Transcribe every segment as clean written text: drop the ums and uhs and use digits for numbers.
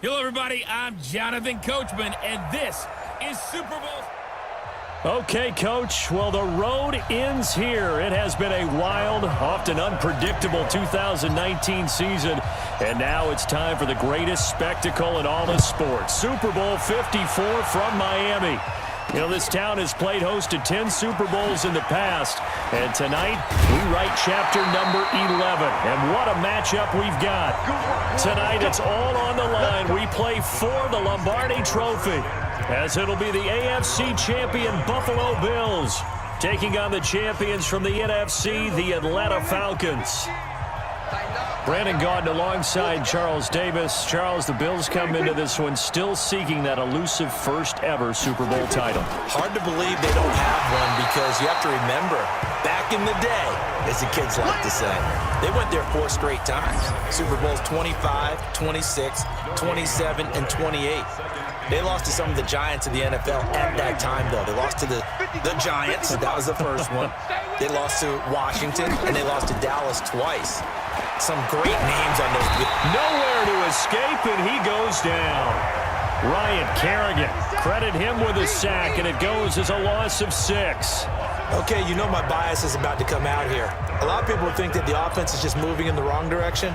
Hello, everybody. I'm Jonathan Coachman, and this is Super Bowl. Okay, Coach. Well, the road ends here. It has been a wild, often unpredictable 2019 season, and now it's time for the greatest spectacle in all of sports. Super Bowl 54 from Miami. You know, this town has played host to 10 Super Bowls in the past, and tonight we write chapter number 11. And what a matchup we've got. Tonight it's all on the line. We play for the Lombardi Trophy, as it'll be the AFC champion Buffalo Bills taking on the champions from the NFC, the Atlanta Falcons. Brandon Gaudin alongside Charles Davis. Charles, the Bills come into this one still seeking that elusive first-ever Super Bowl title. Hard to believe they don't have one because you have to remember, back in the day, as the kids like to say, they went there 4 straight times. Super Bowls 25, 26, 27, and 28. They lost to some of the giants of the NFL at that time, though. They lost to the Giants. That was the first one. They lost to Washington, and they lost to Dallas twice. Some great names on those. Nowhere to escape, and he goes down. Ryan Kerrigan, credit him with a sack, and it goes as a loss of 6. Okay, you know my bias is about to come out here. A lot of people think that the offense is just moving in the wrong direction.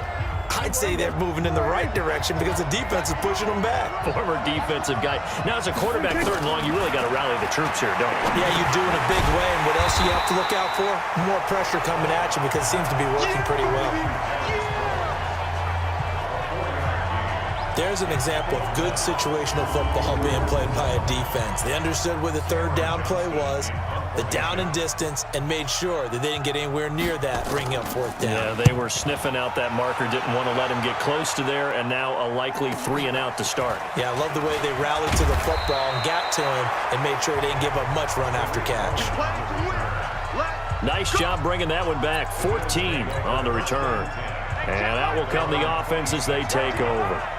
I'd say they're moving in the right direction because the defense is pushing them back. Former defensive guy. Now, as a quarterback, 3rd and long, you really got to rally the troops here, don't you? Yeah, you do in a big way. And what else do you have to look out for? More pressure coming at you because it seems to be working pretty well. There's an example of good situational football being played by a defense. They understood where the 3rd down play was, the down and distance, and made sure that they didn't get anywhere near that, bringing up 4th down. Yeah, they were sniffing out that marker, didn't want to let him get close to there, and now a likely 3 and out to start. Yeah, I love the way they rallied to the football and got to him and made sure they didn't give up much run after catch. Nice job bringing that one back. 14 on the return. And out will come the offense as they take over.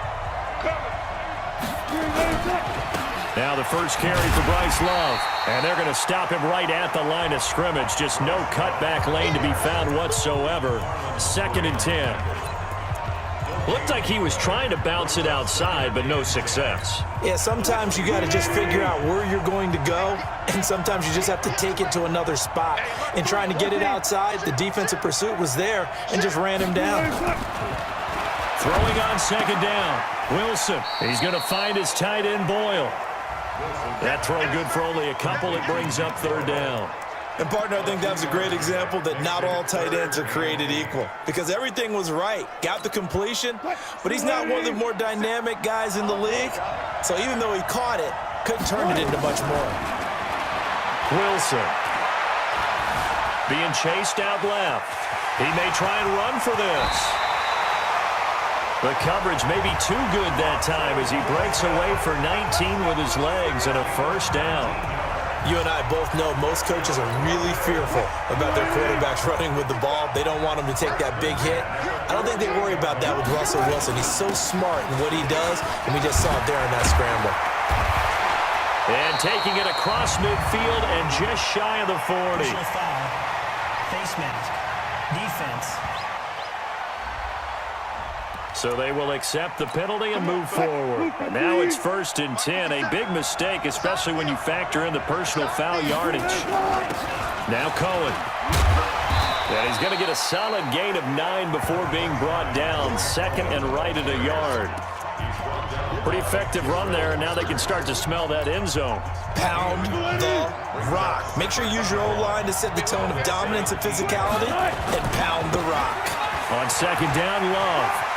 Now the first carry for Bryce Love. And they're going to stop him right at the line of scrimmage. Just no cutback lane to be found whatsoever. 2nd and 10. Looked like he was trying to bounce it outside, but no success. Yeah, sometimes you got to just figure out where you're going to go, and sometimes you just have to take it to another spot. And trying to get it outside, the defensive pursuit was there and just ran him down. Throwing on 2nd down. Wilson, he's going to find his tight end Boyle. That throw good for only a couple. It brings up 3rd down. And, partner, I think that's a great example that not all tight ends are created equal because everything was right. Got the completion, but he's not one of the more dynamic guys in the league. So even though he caught it, couldn't turn it into much more. Wilson being chased out left. He may try and run for this. The coverage may be too good that time as he breaks away for 19 with his legs and a 1st down. You and I both know most coaches are really fearful about their quarterbacks running with the ball. They don't want him to take that big hit. I don't think they worry about that with Russell Wilson. He's so smart in what he does, and we just saw it there in that scramble. And taking it across midfield and just shy of the 40. Foul. Face mask. Defense. So they will accept the penalty and move forward. Now it's 1st and 10. A big mistake, especially when you factor in the personal foul yardage. Now Cohen. And he's going to get a solid gain of 9 before being brought down. 2nd and right at a yard. Pretty effective run there, and now they can start to smell that end zone. Pound the rock. Make sure you use your O-line to set the tone of dominance and physicality, and pound the rock. On 2nd down, Love.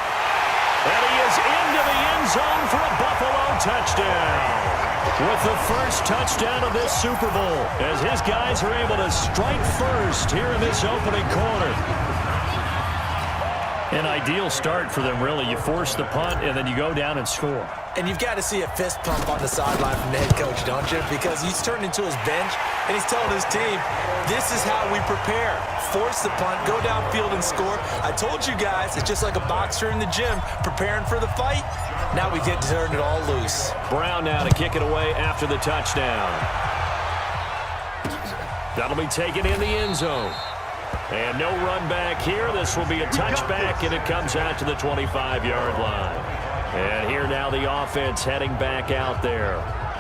And he is into the end zone for a Buffalo touchdown. With the first touchdown of this Super Bowl, as his guys are able to strike first here in this opening quarter. An ideal start for them, really. You force the punt, and then you go down and score. And you've got to see a fist pump on the sideline from the head coach, don't you? Because he's turned into his bench, and he's telling his team, this is how we prepare. Force the punt, go downfield and score. I told you guys, it's just like a boxer in the gym preparing for the fight. Now we get to turn it all loose. Brown now to kick it away after the touchdown. That'll be taken in the end zone. And no run back here. This will be a touchback, and it comes out to the 25-yard line. And here now the offense heading back out there.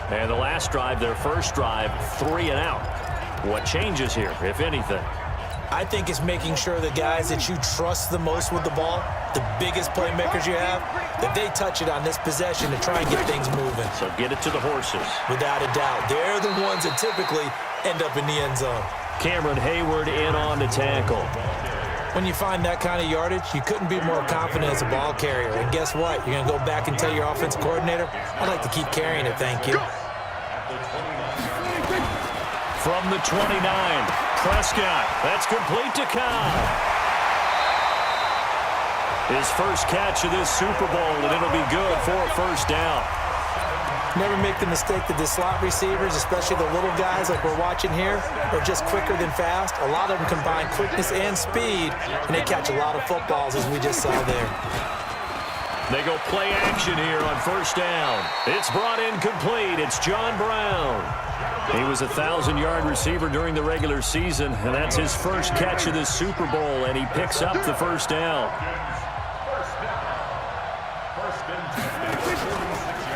And the last drive, their first drive, 3 and out. What changes here, if anything? I think it's making sure the guys that you trust the most with the ball, the biggest playmakers you have, that they touch it on this possession to try and get things moving. So get it to the horses. Without a doubt. They're the ones that typically end up in the end zone. Cameron Hayward in on the tackle. When you find that kind of yardage, you couldn't be more confident as a ball carrier. And guess what? You're going to go back and tell your offensive coordinator, I'd like to keep carrying it, thank you. From the 29, Prescott. That's complete to Cobb. His first catch of this Super Bowl, and it'll be good for a first down. Never make the mistake that the slot receivers, especially the little guys like we're watching here, are just quicker than fast. A lot of them combine quickness and speed, and they catch a lot of footballs, as we just saw there. They go play action here on first down. It's brought in complete. It's John Brown. He was a 1,000-yard receiver during the regular season, and that's his first catch of this Super Bowl, and he picks up the first down.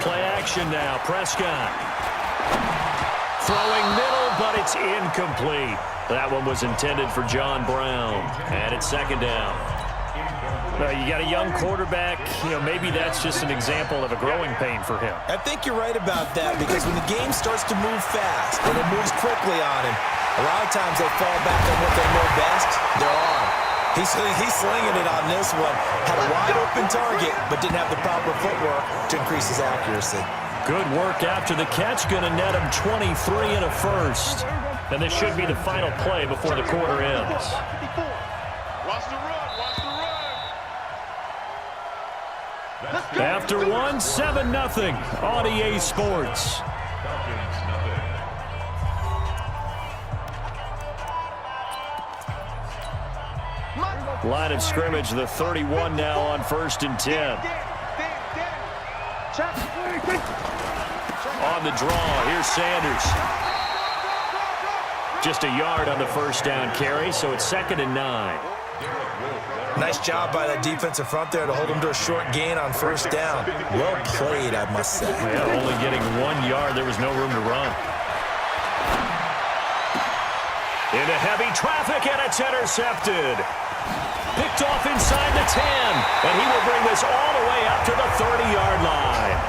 Play action now. Prescott. Throwing middle, but it's incomplete. That one was intended for John Brown, and it's second down. You got a young quarterback, maybe that's just an example of a growing pain for him. I think you're right about that, because when the game starts to move fast and it moves quickly on him, a lot of times they fall back on what they know best, their arm. He's slinging it on this one. Had a wide open target, but didn't have the proper footwork to increase his accuracy. Good work after the catch, going to net him 23 and a first. And this should be the final play before the quarter ends. After 1, 7-0 on EA Sports. Line of scrimmage, the 31 now on 1st and 10. On the draw, here's Sanders. Just a yard on the first down carry, so it's 2nd and 9. Nice job by that defensive front there to hold him to a short gain on first down. Well played, I must say. Yeah, only getting 1 yard. There was no room to run. Into heavy traffic, and it's intercepted. Picked off inside the 10, and he will bring this all the way up to the 30-yard line.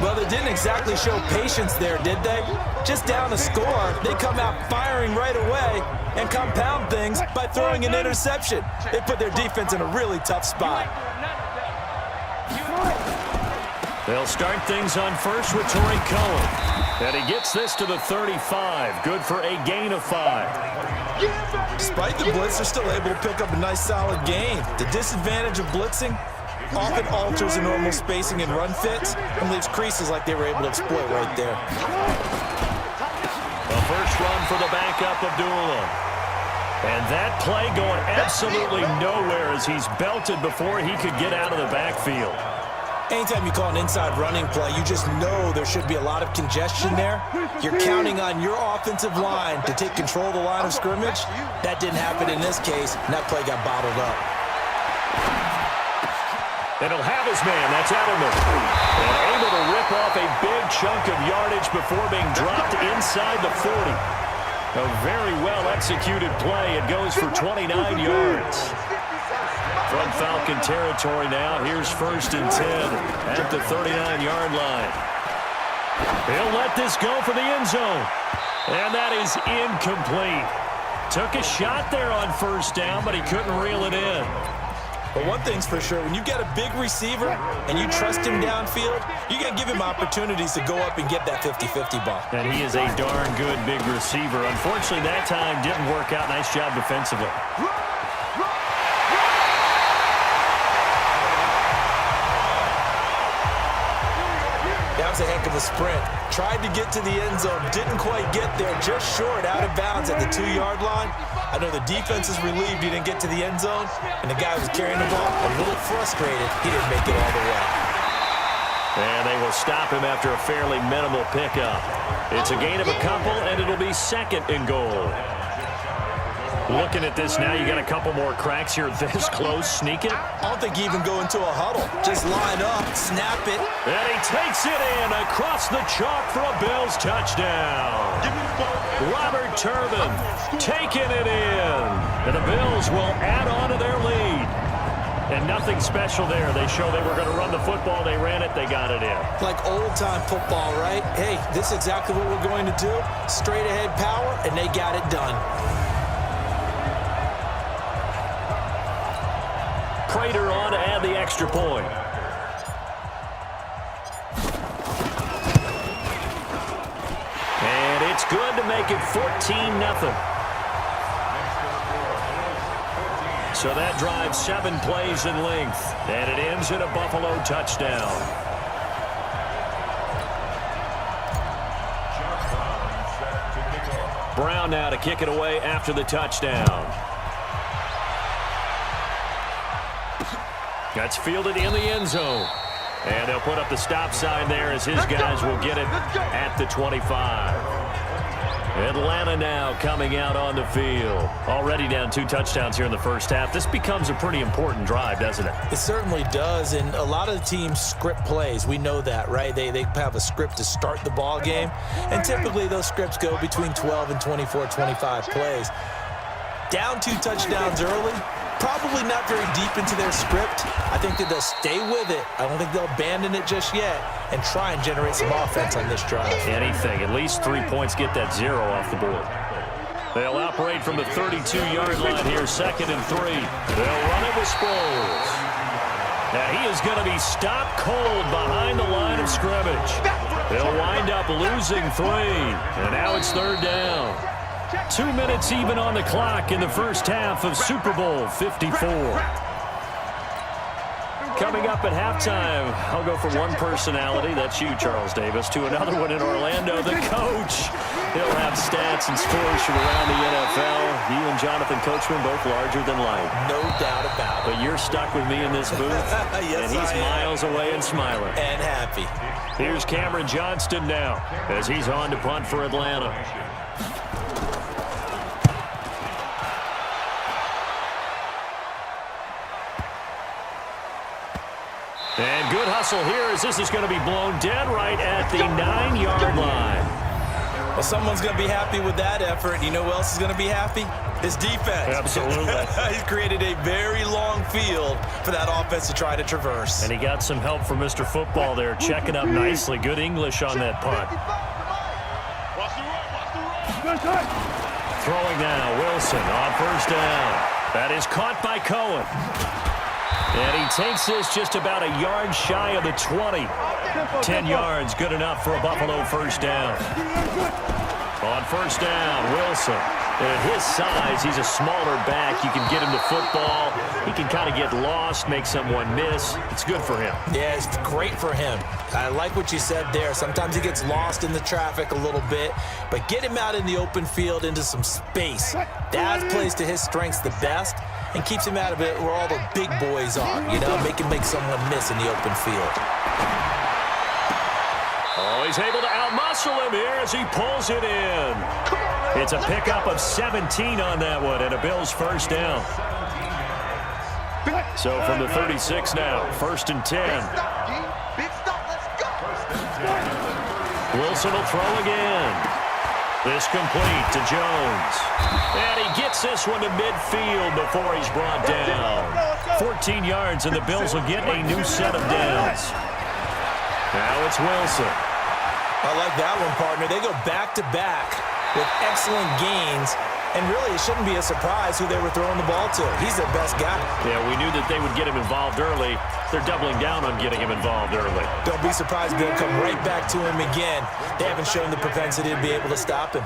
Well, they didn't exactly show patience there, did they? Just down a score, they come out firing right away and compound things by throwing an interception. They put their defense in a really tough spot. They'll start things on first with Torrey Cohen. And he gets this to the 35. Good for a gain of 5. Despite the blitz, they're still able to pick up a nice solid gain. The disadvantage of blitzing often alters the normal spacing and run fits and leaves creases like they were able to exploit right there. The first run for the backup, Abdullah. And that play going absolutely nowhere as he's belted before he could get out of the backfield. Anytime you call an inside running play, you just know there should be a lot of congestion there. You're counting on your offensive line to take control of the line of scrimmage. That didn't happen in this case, and that play got bottled up. And he'll have his man. That's Edelman. And able to rip off a big chunk of yardage before being dropped inside the 40. A very well-executed play. It goes for 29 yards. From Falcon territory now, here's 1st and 10 at the 39-yard line. He'll let this go for the end zone. And that is incomplete. Took a shot there on first down, but he couldn't reel it in. But one thing's for sure, when you get a big receiver and you trust him downfield, you're going to give him opportunities to go up and get that 50-50 ball. And he is a darn good big receiver. Unfortunately, that time didn't work out. Nice job defensively. That was a heck of a sprint. Tried to get to the end zone, didn't quite get there, just short, out of bounds at the 2-yard line. I know the defense is relieved he didn't get to the end zone, and the guy who was carrying the ball, a little frustrated, he didn't make it all the way. And they will stop him after a fairly minimal pickup. It's a gain of a couple, and it'll be 2nd and goal. Looking at this now, you got a couple more cracks here this close. Sneak it. I don't think you even go into a huddle. Just line up, snap it. And he takes it in across the chalk for a Bills touchdown. Robert Turbin taking it in. And the Bills will add on to their lead. And nothing special there. They show they were going to run the football. They ran it. They got it in. Like old-time football, right? Hey, this is exactly what we're going to do. Straight-ahead power, and they got it done. Prater on to add the extra point. And it's good to make it 14-0. So that drives 7 plays in length, and it ends in a Buffalo touchdown. Brown now to kick it away after the touchdown. That's fielded in the end zone. And they'll put up the stop sign there as his guys will get it at the 25. Atlanta now coming out on the field. Already down 2 touchdowns here in the first half. This becomes a pretty important drive, doesn't it? It certainly does, and a lot of the teams script plays. We know that, right? They have a script to start the ball game, and typically those scripts go between 12 and 24, 25 plays. Down 2 touchdowns early, probably not very deep into their script. I think that they'll stay with it. I don't think they'll abandon it just yet and try and generate some offense on this drive. Anything. At least 3 points get that 0 off the board. They'll operate from the 32-yard line here, 2nd and 3. They'll run it with Sproles. Now he is going to be stopped cold behind the line of scrimmage. They'll wind up losing 3, and now it's 3rd down. 2 minutes even on the clock in the first half of Super Bowl 54. Coming up at halftime, I'll go from one personality, that's you, Charles Davis, to another one in Orlando, the coach. He'll have stats and scores from around the NFL. You and Jonathan Coachman both larger than life. No doubt about it. But you're stuck with me in this booth, yes, and he's miles away and smiling. And happy. Here's Cameron Johnston now as he's on to punt for Atlanta. And good hustle here as this is going to be blown dead right at the 9-yard line. Well, someone's going to be happy with that effort. You know who else is going to be happy? His defense. Absolutely. He's created a very long field for that offense to try to traverse. And he got some help from Mr. Football there, checking up nicely. Good English on that punt. Throwing now, Wilson on 1st down. That is caught by Cohen. And he takes this just about a yard shy of the 20. 10 yards, good enough for a Buffalo 1st down. On 1st down, Wilson. And at his size, he's a smaller back. You can get him to football. He can kind of get lost, make someone miss. It's good for him. Yeah, it's great for him. I like what you said there. Sometimes he gets lost in the traffic a little bit, but get him out in the open field into some space. That plays to his strengths the best and keeps him out of it where all the big boys are, you know, make someone miss in the open field. Oh, he's able to outmuscle him here as he pulls it in. It's a pickup of 17 on that one and a Bills 1st down. So from the 36 now, 1st and 10. Wilson will throw again. This complete to Jones. And he gets this one to midfield before he's brought down. 14 yards, and the Bills will get a new set of downs. Now it's Wilson. I like that one, partner. They go back-to-back with excellent gains, and really it shouldn't be a surprise who they were throwing the ball to. He's their best guy. Yeah, we knew that they would get him involved early. They're doubling down on getting him involved early. Don't be surprised they'll come right back to him again. They haven't shown the propensity to be able to stop him.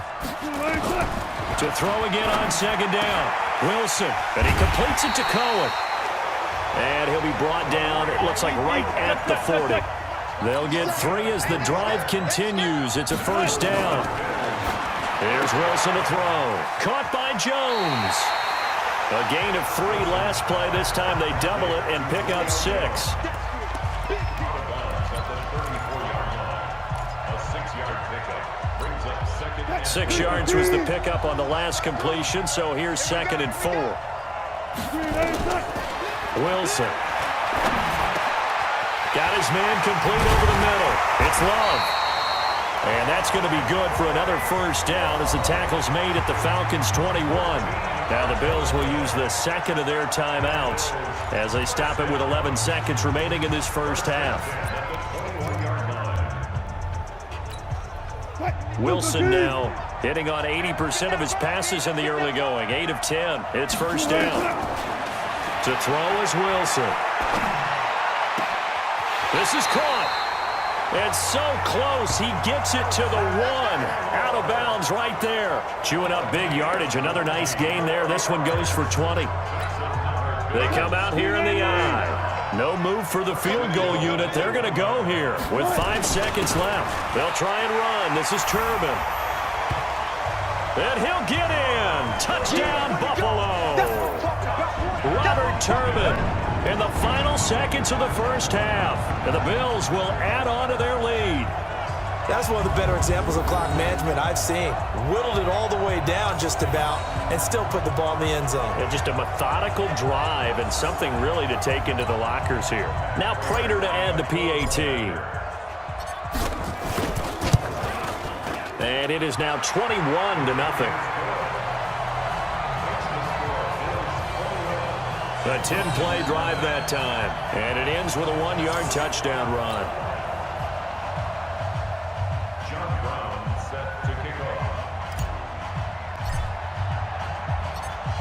To throw again on 2nd down. Wilson, and he completes it to Cohen. And he'll be brought down, it looks like right at the 40. They'll get 3 as the drive continues. It's a 1st down. Here's Wilson to throw. Caught by Jones. A gain of 3 last play. This time they double it and pick up 6. 6 yards was the pickup on the last completion, so here's 2nd and 4. Wilson. Got his man complete over the middle. It's Love. And that's going to be good for another first down as the tackle's made at the Falcons' 21. Now the Bills will use the second of their timeouts as they stop it with 11 seconds remaining in this first half. Wilson now hitting on 80% of his passes in the early going. 8 of 10. It's first down. To throw is Wilson. This is caught. And so close, he gets it to the 1. Out of bounds right there. Chewing up big yardage. Another nice gain there. This one goes for 20. They come out here in the eye. No move for the field goal unit. They're going to go here with 5 seconds left. They'll try and run. This is Turbin. And he'll get in. Touchdown, Buffalo. Robert Turbin in the final seconds of the first half. And the Bills will add on to their lead. That's one of the better examples of clock management I've seen. Whittled it all the way down just about and still put the ball in the end zone. And just a methodical drive and something really to take into the lockers here. Now Prater to add the PAT. And it is now 21-0. A 10-play drive that time. And it ends with a 1-yard touchdown run.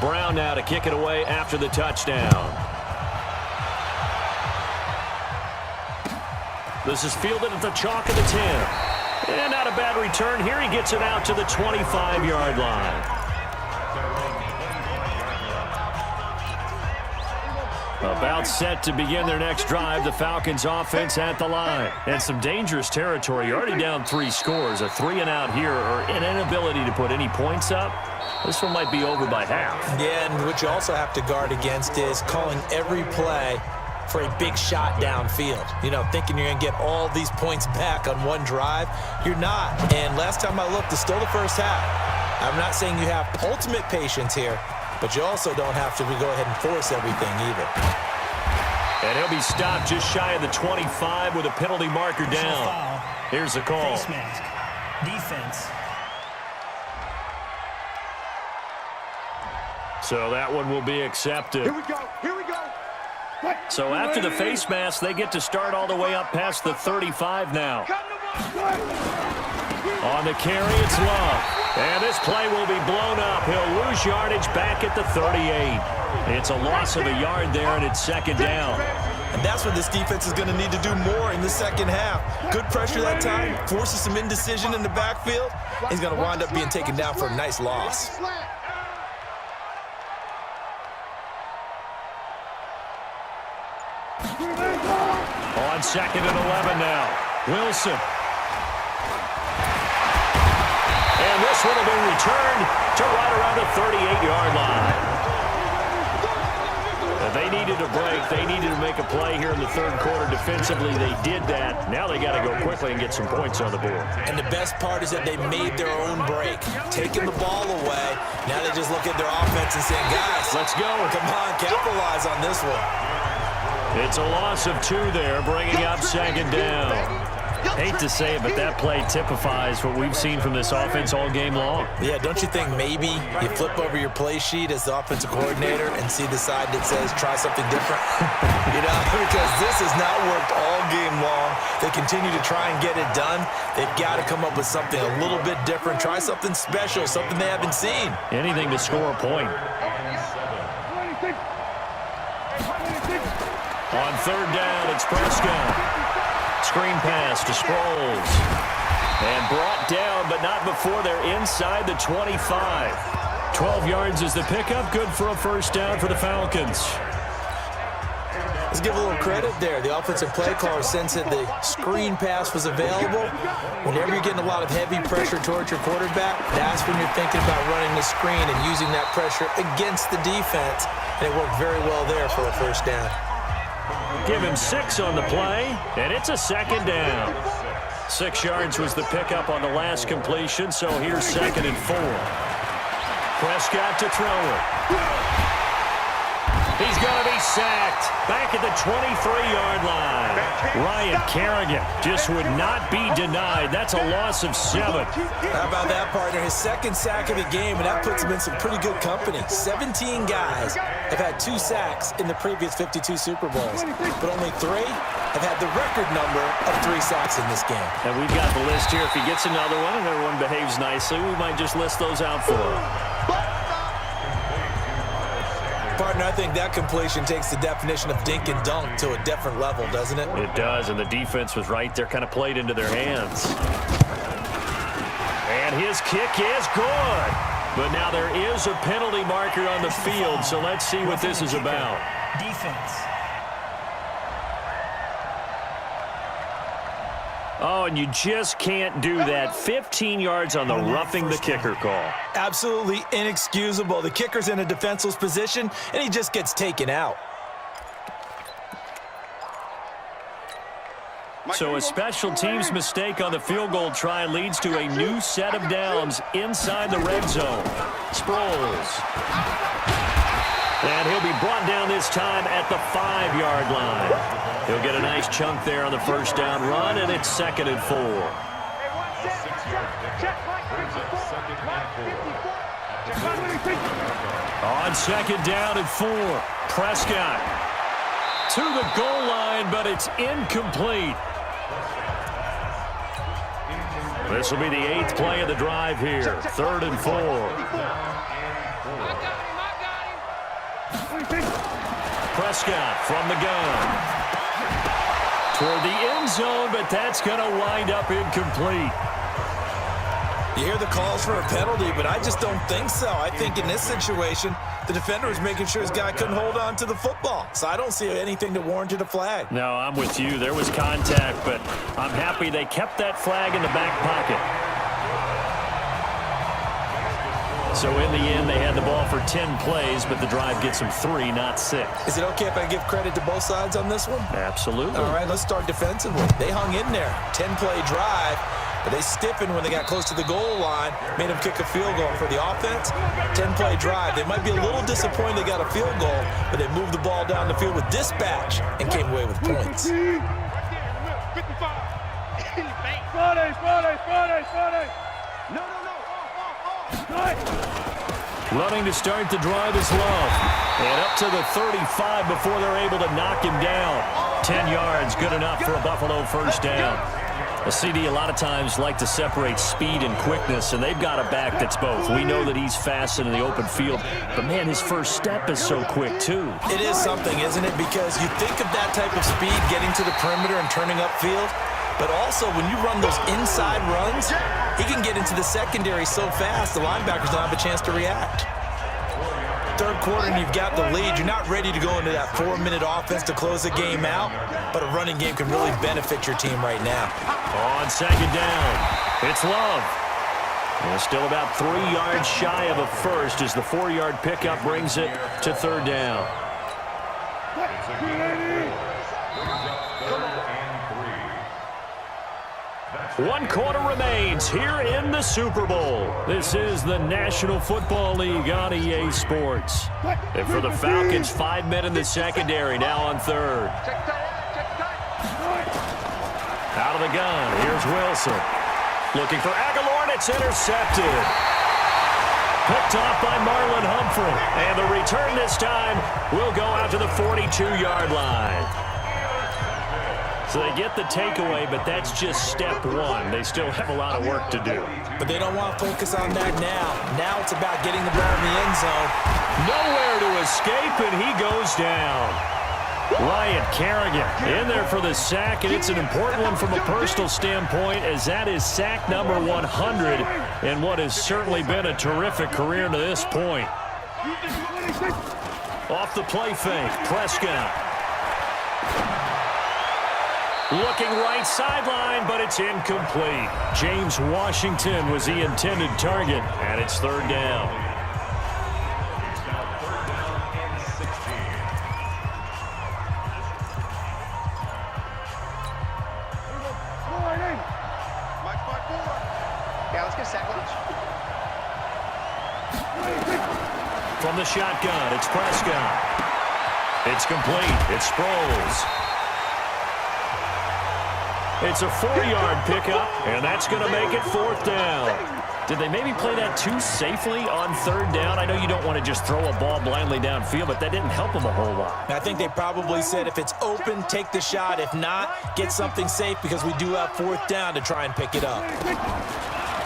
Brown now to kick it away after the touchdown. This is fielded at the chalk of the 10. And not a bad return here. He gets it out to the 25-yard line. About set to begin their next drive. The Falcons offense at the line. And some dangerous territory. You're already down 3 scores. A 3-and-out here or an inability to put any points up. This one might be over by half. Yeah, and what you also have to guard against is calling every play for a big shot downfield. You know, thinking you're going to get all these points back on one drive. You're not. And last time I looked, it's still the first half. I'm not saying you have ultimate patience here, but you also don't have to go ahead and force everything either. And he'll be stopped just shy of the 25 with a penalty marker down. Here's the call. Face mask. Defense. So that one will be accepted. Here we go. Here we go. So after the face mask, they get to start all the way up past the 35 now. On the carry, it's Love. And this play will be blown up. He'll lose yardage back at the 38. It's a loss of a yard there, and it's second down. And that's what this defense is going to need to do more in the second half. Good pressure that time, forces some indecision in the backfield. He's going to wind up being taken down for a nice loss. On 2nd and 11 now. Wilson. And this one will be returned to right around the 38-yard line. They needed a break. They needed to make a play here in the third quarter defensively. They did that. Now they got to go quickly and get some points on the board. And the best part is that they made their own break. Taking the ball away. Now they just look at their offense and saying, guys, let's go. Come on, capitalize on this one. It's a loss of 2 there, bringing up second down. Hate to say it, but that play typifies what we've seen from this offense all game long. Yeah, don't you think maybe you flip over your play sheet as the offensive coordinator and see the side that says try something different? You know, because this has not worked all game long. They continue to try and get it done. They've got to come up with something a little bit different. Try something special, something they haven't seen. Anything to score a point. On third down, it's Prescott. Screen pass to Sproles. And brought down, but not before they're inside the 25. 12 yards is the pickup. Good for a first down for the Falcons. Let's give a little credit there. The offensive play caller sensed that the screen pass was available. Whenever you're getting a lot of heavy pressure towards your quarterback, that's when you're thinking about running the screen and using that pressure against the defense. And it worked very well there for a first down. Give him 6 on the play, and it's a second down. 6 yards was the pickup on the last completion, so here's 2nd and 4. Prescott to throw it. He's going to be sacked back at the 23-yard line. Ryan Kerrigan just would not be denied. That's a loss of 7. How about that, partner? His 2nd sack of the game, and that puts him in some pretty good company. 17 guys have had 2 sacks in the previous 52 Super Bowls, but only 3 have had the record number of 3 sacks in this game. And we've got the list here. If he gets another one and everyone behaves nicely, we might just list those out for him. Partner, I think that completion takes the definition of dink and dunk to a different level, doesn't it? It does, and the defense was right there, kind of played into their hands. And his kick is good. But now there is a penalty marker on the field, so let's see what this is about. Defense. Oh, and you just can't do that. 15 yards on the roughing the kicker call. Absolutely inexcusable. The kicker's in a defenseless position, and he just gets taken out. So a special teams mistake on the field goal try leads to a new set of downs inside the red zone. Sproles. And he'll be brought down this time at the 5-yard line. He'll get a nice chunk there on the first down run, and it's 2nd and 4. On 2nd down and 4, Prescott to the goal line, but it's incomplete. This will be the 8th play of the drive here. 3rd and 4. Prescott from the gun. Toward the end zone, but that's going to wind up incomplete. You hear the calls for a penalty, but I just don't think so. I think in this situation, the defender was making sure his guy couldn't hold on to the football. So I don't see anything that warranted a flag. No, I'm with you. There was contact, but I'm happy they kept that flag in the back pocket. So in the end, they had the ball for 10 plays, but the drive gets them 3, not 6. Is it okay if I give credit to both sides on this one? Absolutely. All right, let's start defensively. They hung in there. 10-play drive, but they stiffened when they got close to the goal line, made them kick a field goal. For the offense, 10-play drive. They might be a little disappointed they got a field goal, but they moved the ball down the field with dispatch and came away with points. Running to start the drive is Love. And up to the 35 before they're able to knock him down. 10 yards, good enough for a Buffalo first down. A CD a lot of times like to separate speed and quickness, and they've got a back that's both. We know that he's fast in the open field, but man, his first step is so quick too. It is something, isn't it? Because you think of that type of speed getting to the perimeter and turning upfield, but also when you run those inside runs, he can get into the secondary so fast the linebackers don't have a chance to react. Third quarter and you've got the lead. You're not ready to go into that 4-minute offense to close the game out, but a running game can really benefit your team right now. On 2nd down, it's Love. And still about 3 yards shy of a first as the 4-yard pickup brings it to 3rd down. One quarter remains here in the Super Bowl. This is the National Football League on EA Sports. And for the Falcons, 5 men in the secondary, now on 3rd. Out of the gun, here's Wilson. Looking for Aguilar, and it's intercepted. Picked off by Marlon Humphrey. And the return this time will go out to the 42-yard line. So they get the takeaway, but that's just step 1. They still have a lot of work to do. But they don't want to focus on that now. Now it's about getting the ball in the end zone. Nowhere to escape, and he goes down. Ryan Kerrigan in there for the sack, and it's an important one from a personal standpoint, as that is sack number 100 in what has certainly been a terrific career to this point. Off the play fake, Prescott. Looking right sideline, but it's incomplete. James Washington was the intended target, and it's 3rd down. From the shotgun, it's Prescott. It's complete. It's Sproles. It's a 4-yard pickup, and that's going to make it 4th down. Did they maybe play that too safely on 3rd down? I know you don't want to just throw a ball blindly downfield, but that didn't help them a whole lot. I think they probably said if it's open, take the shot. If not, get something safe because we do have 4th down to try and pick it up.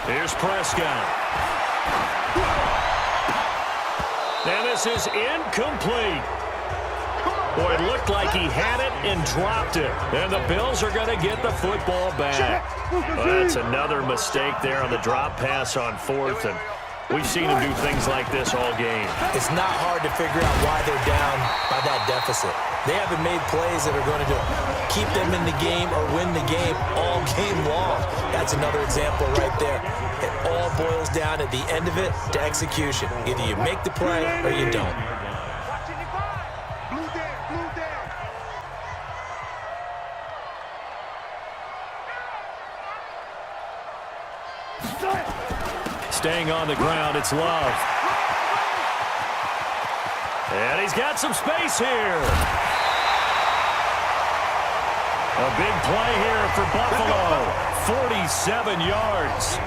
Here's Prescott. And this is incomplete. Boy, it looked like he had it and dropped it. And the Bills are going to get the football back. Well, that's another mistake there on the drop pass on 4th. And we've seen him do things like this all game. It's not hard to figure out why they're down by that deficit. They haven't made plays that are going to keep them in the game or win the game all game long. That's another example right there. It all boils down at the end of it to execution. Either you make the play or you don't. Staying on the ground, it's Love. And he's got some space here. A big play here for Buffalo. 47 yards.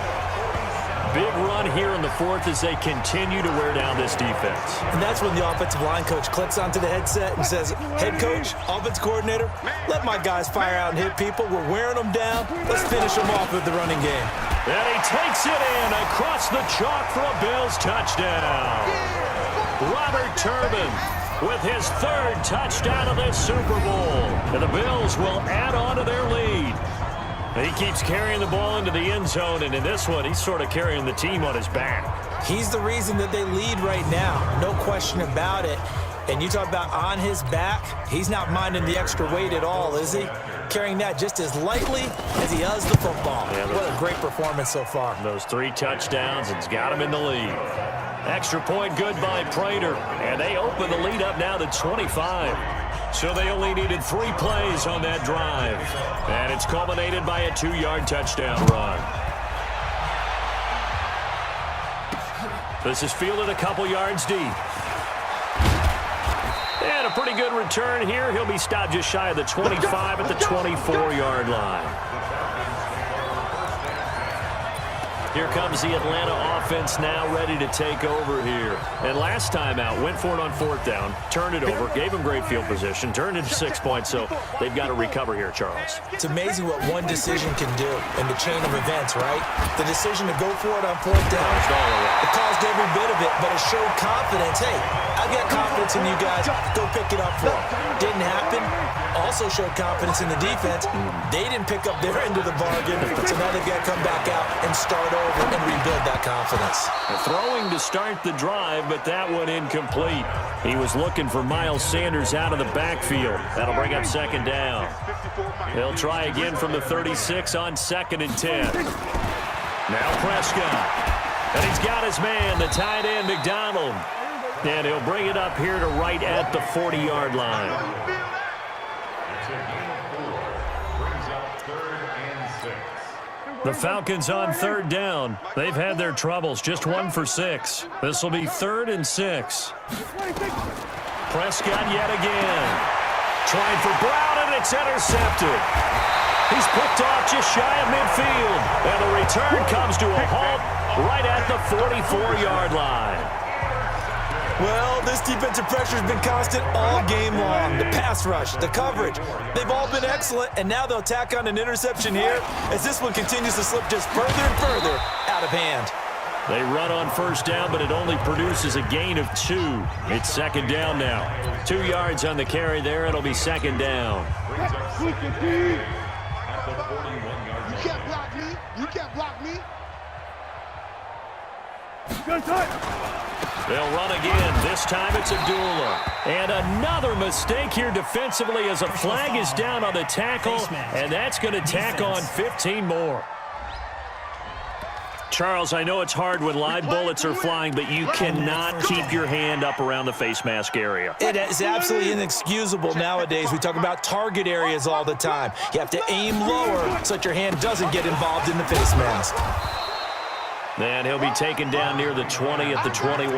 Big run here in the 4th as they continue to wear down this defense. And that's when the offensive line coach clicks onto the headset and says, head coach, offense coordinator, let my guys fire out and hit people. We're wearing them down. Let's finish them off with the running game. And he takes it in across the chalk for a Bills touchdown. Robert Turbin with his 3rd touchdown of this Super Bowl. And the Bills will add on to their lead. He keeps carrying the ball into the end zone, and in this one, he's sort of carrying the team on his back. He's the reason that they lead right now. No question about it. And you talk about on his back, he's not minding the extra weight at all, is he? Carrying that just as lightly as he does the football. Yeah, what a great performance so far. Those 3 touchdowns, it's got him in the lead. Extra point good by Prater, and they open the lead up now to 25. So they only needed 3 plays on that drive. And it's culminated by a 2-yard touchdown run. This is fielded a couple yards deep. And a pretty good return here. He'll be stopped just shy of the 25 at the 24-yard line. Here comes the Atlanta offense now ready to take over here. And last time out, went for it on 4th down, turned it over, gave them great field position, turned it to 6 points, so they've got to recover here, Charles. It's amazing what one decision can do in the chain of events, right? The decision to go for it on 4th down, it caused every bit of it, but it showed confidence. Hey, I've got confidence in you guys. Go pick it up for them. Didn't happen. Also showed confidence in the defense. They didn't pick up their end of the bargain, so now they've got to come back out and start over and rebuild that confidence. Throwing to start the drive, but that one incomplete. He was looking for Miles Sanders out of the backfield. That'll bring up 2nd down. They'll try again from the 36 on 2nd and 10. Now Prescott. And he's got his man, the tight end, McDonald. And he'll bring it up here to right at the 40-yard line. The Falcons on 3rd down. They've had their troubles, just 1 for 6. This will be 3rd and 6. Prescott yet again. Trying for Brown, and it's intercepted. He's picked off just shy of midfield. And the return comes to a halt right at the 44-yard line. Well, this defensive pressure has been constant all game long. The pass rush, the coverage, they've all been excellent, and now they'll tack on an interception here as this one continues to slip just further and further out of hand. They run on 1st down, but it only produces a gain of 2. It's 2nd down now. 2 yards on the carry there. It'll be 2nd down. You can't block me. You can't block me. They'll run again. This time it's Abdullah. And another mistake here defensively as a flag is down on the tackle, and that's going to tack on 15 more. Charles, I know it's hard when live bullets are flying, but you cannot keep your hand up around the face mask area. It is absolutely inexcusable nowadays. We talk about target areas all the time. You have to aim lower so that your hand doesn't get involved in the face mask. And he'll be taken down near the 20 at the 21.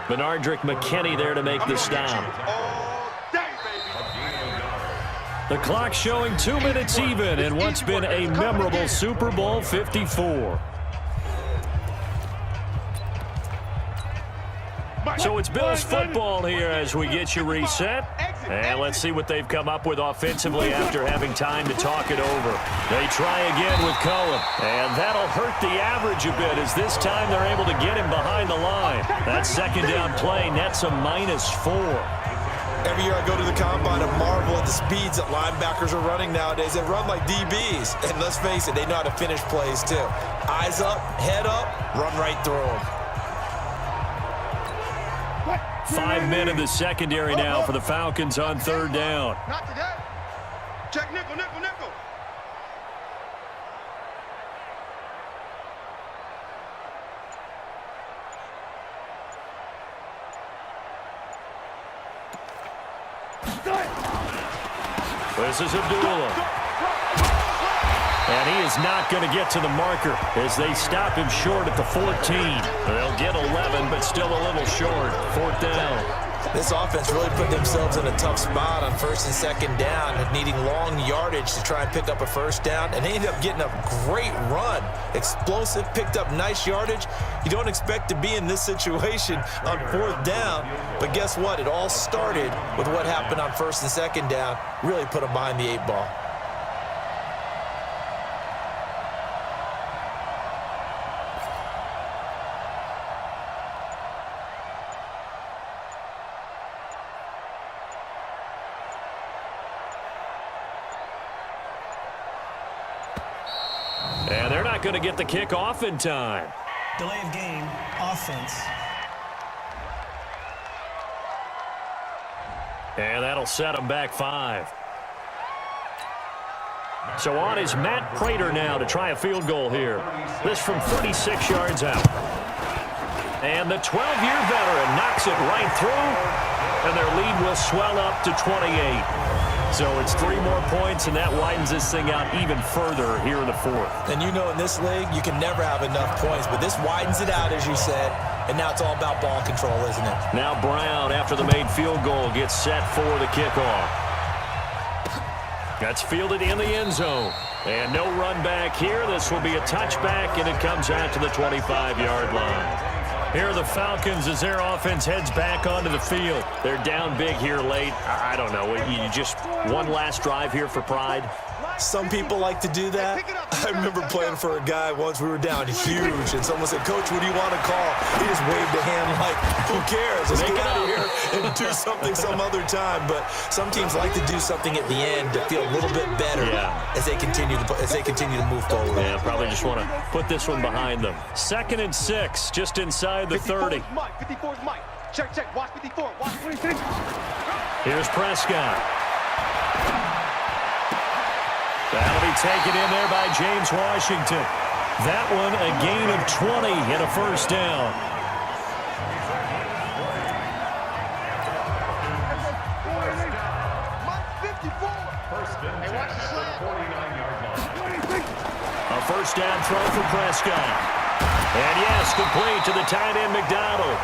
Benardrick McKinney there to make the stop. The clock showing 2 minutes even in what's been a memorable Super Bowl 54. So it's Bills football here as we get you reset. And let's see what they've come up with offensively after having time to talk it over. They try again with Cohen. And that'll hurt the average a bit as this time they're able to get him behind the line. That second down play nets a -4. Every year I go to the combine and marvel at the speeds that linebackers are running nowadays. They run like DBs. And let's face it, they know how to finish plays too. Eyes up, head up, run right through them. 5 men in the secondary now for the Falcons on third down. Not today. Check nickel, nickel, nickel. This is Abdullah. And he is not going to get to the marker as they stop him short at the 14. They'll get 11, but still a little short. Fourth down. This offense really put themselves in a tough spot on first and second down, needing long yardage to try and pick up a first down, and they ended up getting a great run. Explosive, picked up nice yardage. You don't expect to be in this situation on fourth down, but guess what? It all started with what happened on first and second down. Really put them behind the 8 ball. And they're not going to get the kickoff in time. Delay of game, offense. And that'll set them back 5. So on is Matt Prater now to try a field goal here. This from 36 yards out. And the 12-year veteran knocks it right through, and their lead will swell up to 28. So it's 3 more points, and that widens this thing out even further here in the fourth. And you know in this league, you can never have enough points, but this widens it out, as you said, and now it's all about ball control, isn't it? Now Brown, after the made field goal, gets set for the kickoff. That's fielded in the end zone. And no run back here. This will be a touchback, and it comes out to the 25-yard line. Here are the Falcons as their offense heads back onto the field. They're down big here late. I don't know. You just one last drive here for pride? Some people like to do that. I remember playing for a guy once. We were down huge, and someone said, "Coach, what do you want to call?" He just waved a hand like, who cares? Let's get out of here and do something some other time. But some teams like to do something at the end to feel a little bit better as they continue to move forward. Yeah, probably just want to put this one behind them. 2nd and 6, just inside the 30. 54 is Mike. Check, check. Watch 54. Watch 26. Here's Prescott. That'll be taken in there by James Washington. That one a gain of 20 and a first down. A first down throw for Prescott. And yes, complete to the tight end McDonald.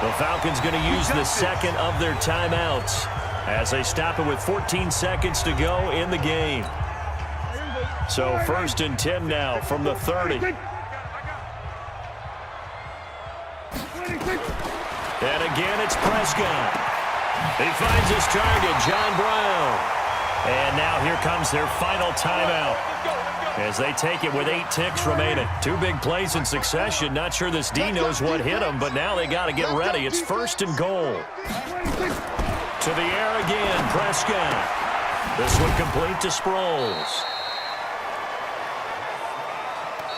The Falcons going to use the second of their timeouts as they stop it with 14 seconds to go in the game. So 1st and 10 now from the 30. And again, it's Prescott. He finds his target, John Brown. And now here comes their final timeout as they take it with 8 ticks remaining. 2 big plays in succession. Not sure this D knows what hit him, but now they got to get ready. It's 1st and goal. To the air again, Prescott. This one complete to Sproles.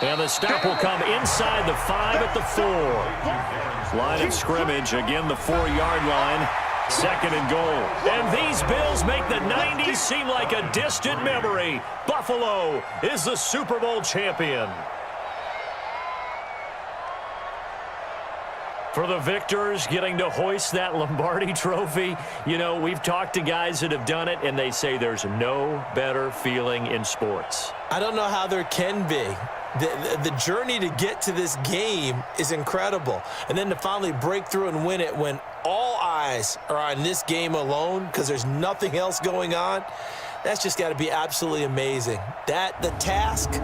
And the stop will come inside the 5 at the 4. Line of scrimmage, again the 4-yard line. 2nd and goal. And these Bills make the 90s seem like a distant memory. Buffalo is the Super Bowl champion. For the victors, getting to hoist that Lombardi trophy, you know, we've talked to guys that have done it, and they say there's no better feeling in sports. I don't know how there can be. The journey to get to this game is incredible. And then to finally break through and win it when all eyes are on this game alone because there's nothing else going on, that's just got to be absolutely amazing. The task,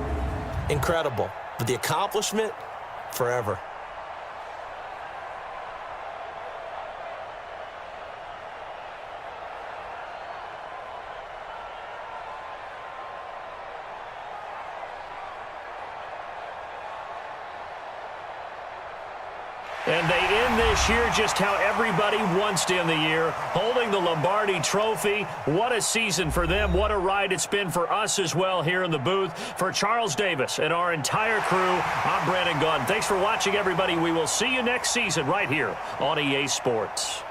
incredible. But the accomplishment, forever. And they end this year just how everybody wants to end the year, holding the Lombardi Trophy. What a season for them. What a ride it's been for us as well here in the booth. For Charles Davis and our entire crew, I'm Brandon Gaudin. Thanks for watching, everybody. We will see you next season right here on EA Sports.